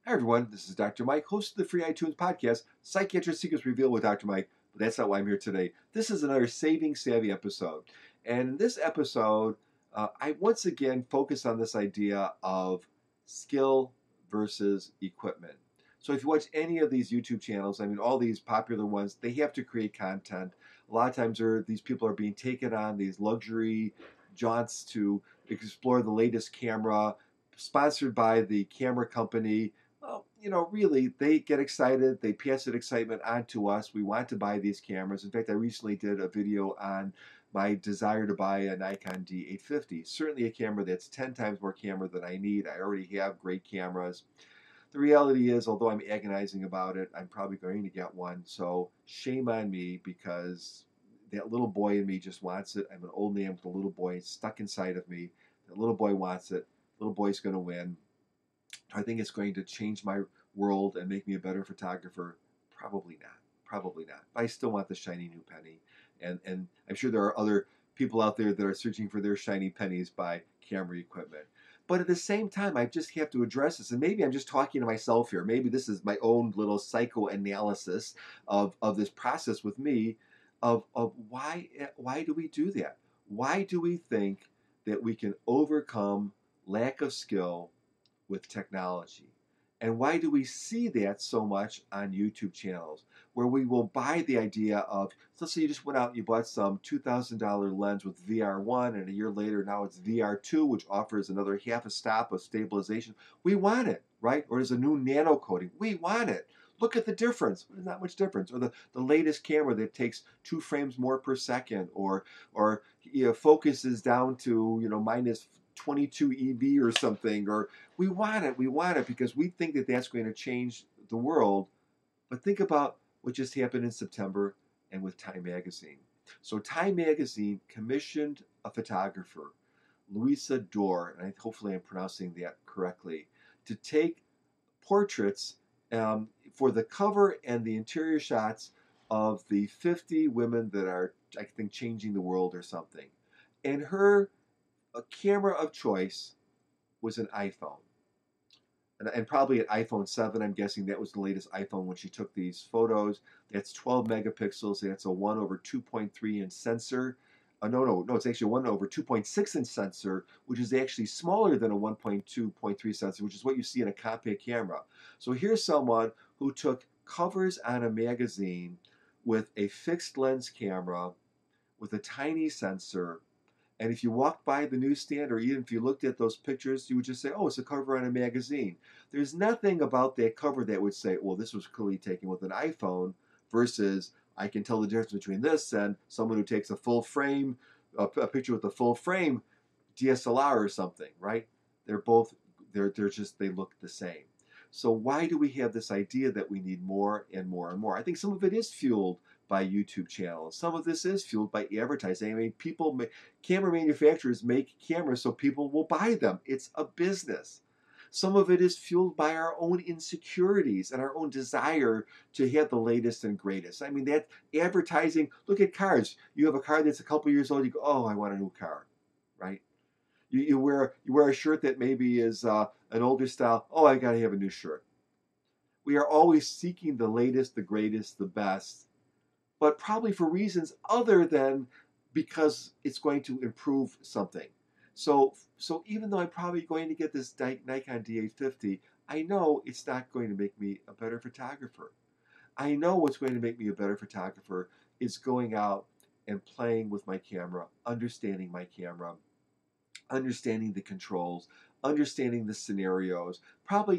Hi, everyone. This is Dr. Mike, host of the free iTunes podcast, Psychiatric Secrets Revealed with Dr. Mike. But that's not why I'm here today. This is another Saving Savvy episode. And in this episode, I once again focus on this idea of skill versus equipment. So if you watch any of these YouTube channels, I mean, all these popular ones, they have to create content. A lot of times these people are being taken on these luxury jaunts to explore the latest camera, sponsored by the camera company. Well, really, they get excited. They pass that excitement on to us. We want to buy these cameras. In fact, I recently did a video on my desire to buy a Nikon D850. Certainly a camera that's 10 times more camera than I need. I already have great cameras. The reality is, although I'm agonizing about it, I'm probably going to get one. So shame on me, because that little boy in me just wants it. I'm an old man with a little boy stuck inside of me. That little boy wants it. Little boy's going to win. I think it's going to change my world and make me a better photographer. Probably not. Probably not. But I still want the shiny new penny. And I'm sure there are other people out there that are searching for their shiny pennies by camera equipment. But at the same time, I just have to address this. And maybe I'm just talking to myself here. Maybe this is my own little psychoanalysis of this process with me of why do we do that? Why do we think that we can overcome lack of skill with technology? And why do we see that so much on YouTube channels, where we will buy the idea of, let's say you just went out and you bought some $2,000 lens with VR1, and a year later now it's VR2, which offers another half a stop of stabilization. We want it, right? Or there's a new nano coating. We want it. Look at the difference. There's not much difference. Or the latest camera that takes 2 frames more per second, or focuses down to minus 22 EV or something. Or we want it because we think that that's going to change the world. But think about what just happened in September and with Time Magazine. So Time Magazine commissioned a photographer, Louisa Dorr, and hopefully I'm pronouncing that correctly, to take portraits for the cover and the interior shots of the 50 women that are, I think, changing the world or something. And her camera of choice was an iPhone. And probably an iPhone 7. I'm guessing that was the latest iPhone when she took these photos. That's 12 megapixels. That's a 1 over 2.3 inch sensor. No, it's actually a 1 over 2.6 inch sensor, which is actually smaller than a 1.2.3 sensor, which is what you see in a compact camera. So here's someone who took covers on a magazine with a fixed lens camera with a tiny sensor. And if you walked by the newsstand, or even if you looked at those pictures, you would just say, oh, it's a cover on a magazine. There's nothing about that cover that would say, well, this was clearly taken with an iPhone, versus I can tell the difference between this and someone who takes a full frame, a picture with a full frame DSLR or something, right? They're just, they look the same. So why do we have this idea that we need more and more and more? I think some of it is fueled by YouTube channels. Some of this is fueled by advertising. I mean, camera manufacturers make cameras so people will buy them. It's a business. Some of it is fueled by our own insecurities and our own desire to have the latest and greatest. I mean, that advertising, look at cars. You have a car that's a couple years old, you go, oh, I want a new car, right? You wear a shirt that maybe is an older style. Oh, I got to have a new shirt. We are always seeking the latest, the greatest, the best, but probably for reasons other than because it's going to improve something. So even though I'm probably going to get this Nikon D850, I know it's not going to make me a better photographer. I know what's going to make me a better photographer is going out and playing with my camera, understanding my camera, understanding the controls, understanding the scenarios. Probably,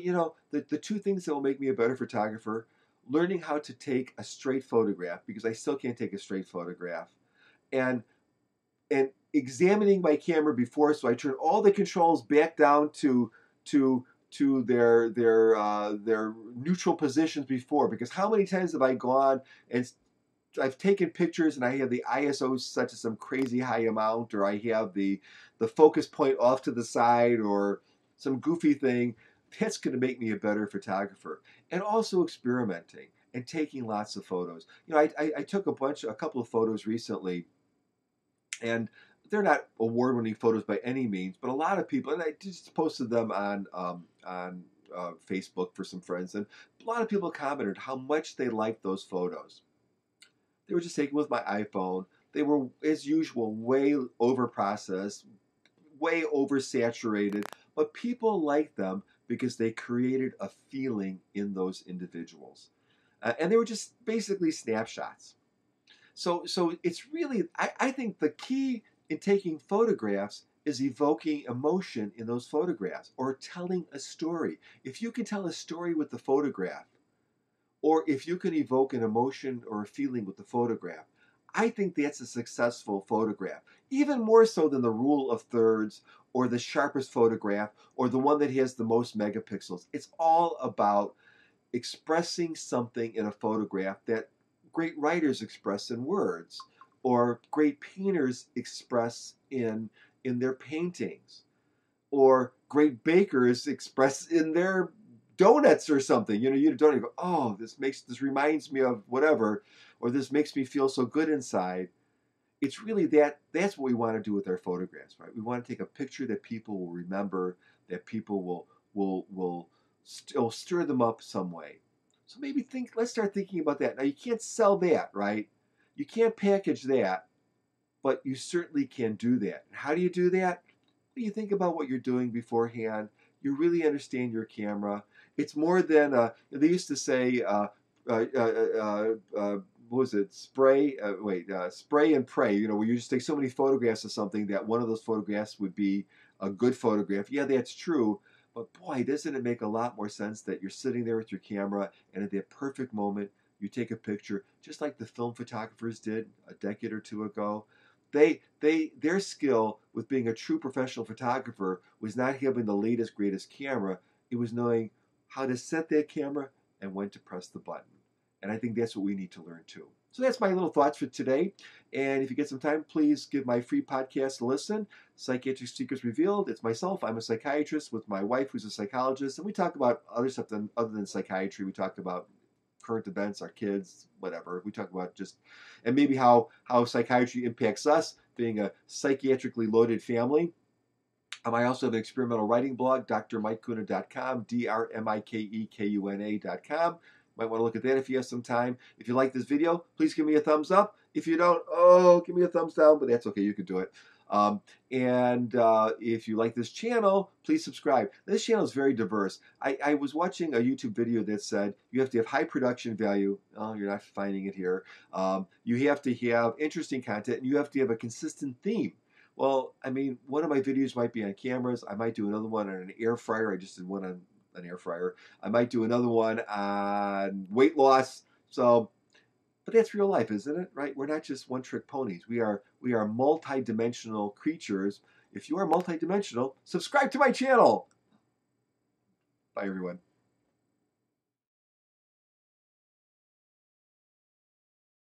the 2 things that will make me a better photographer: learning how to take a straight photograph, because I still can't take a straight photograph, and examining my camera before, so I turn all the controls back down to their neutral positions before. Because how many times have I gone and I've taken pictures and I have the ISO set to some crazy high amount, or I have the focus point off to the side, or some goofy thing. That's going to make me a better photographer. And also experimenting and taking lots of photos. I took a couple of photos recently, and they're not award-winning photos by any means, but a lot of people, and I just posted them on Facebook for some friends, and a lot of people commented how much they liked those photos. They were just taken with my iPhone. They were, as usual, way over-processed, way oversaturated, but people liked them because they created a feeling in those individuals. And they were just basically snapshots. So it's really, I think the key in taking photographs is evoking emotion in those photographs or telling a story. If you can tell a story with the photograph, or if you can evoke an emotion or a feeling with the photograph, I think that's a successful photograph. Even more so than the rule of thirds or the sharpest photograph or the one that has the most megapixels. It's all about expressing something in a photograph that great writers express in words or great painters express in their paintings or great bakers express in their donuts or something. You know, you don't even go, oh, this reminds me of whatever, or this makes me feel so good inside. It's really that's what we want to do with our photographs, right? We want to take a picture that people will remember, that people will still stir them up some way. So maybe let's start thinking about that. Now you can't sell that, right? You can't package that, but you certainly can do that. And how do you do that? You think about what you're doing beforehand. You really understand your camera. It's more than they used to say. What was it? Spray and pray. You know, where you just take so many photographs of something that one of those photographs would be a good photograph. Yeah, that's true. But boy, doesn't it make a lot more sense that you're sitting there with your camera and at that perfect moment you take a picture, just like the film photographers did a decade or two ago. Their skill with being a true professional photographer was not having the latest, greatest camera. It was knowing how to set that camera and when to press the button. And I think that's what we need to learn too. So that's my little thoughts for today. And if you get some time, please give my free podcast a listen. Psychiatric Secrets Revealed. It's myself. I'm a psychiatrist with my wife, who's a psychologist, and we talk about other stuff other than psychiatry. We talk about current events, our kids, whatever. We talk about and maybe how psychiatry impacts us, being a psychiatrically loaded family. I also have an experimental writing blog, drmikekuna.com, drmikekuna.com. Might want to look at that if you have some time. If you like this video, please give me a thumbs up. If you don't, give me a thumbs down, but that's okay. You can do it. If you like this channel, please subscribe. This channel is very diverse. I was watching a YouTube video that said you have to have high production value. Oh, you're not finding it here. You have to have interesting content, and you have to have a consistent theme. Well, I mean, one of my videos might be on cameras. I might do another one on an air fryer. I just did one on an air fryer. I might do another one on weight loss. So, but that's real life, isn't it? Right? We're not just one-trick ponies. We are multi-dimensional creatures. If you are multi-dimensional, subscribe to my channel. Bye, everyone.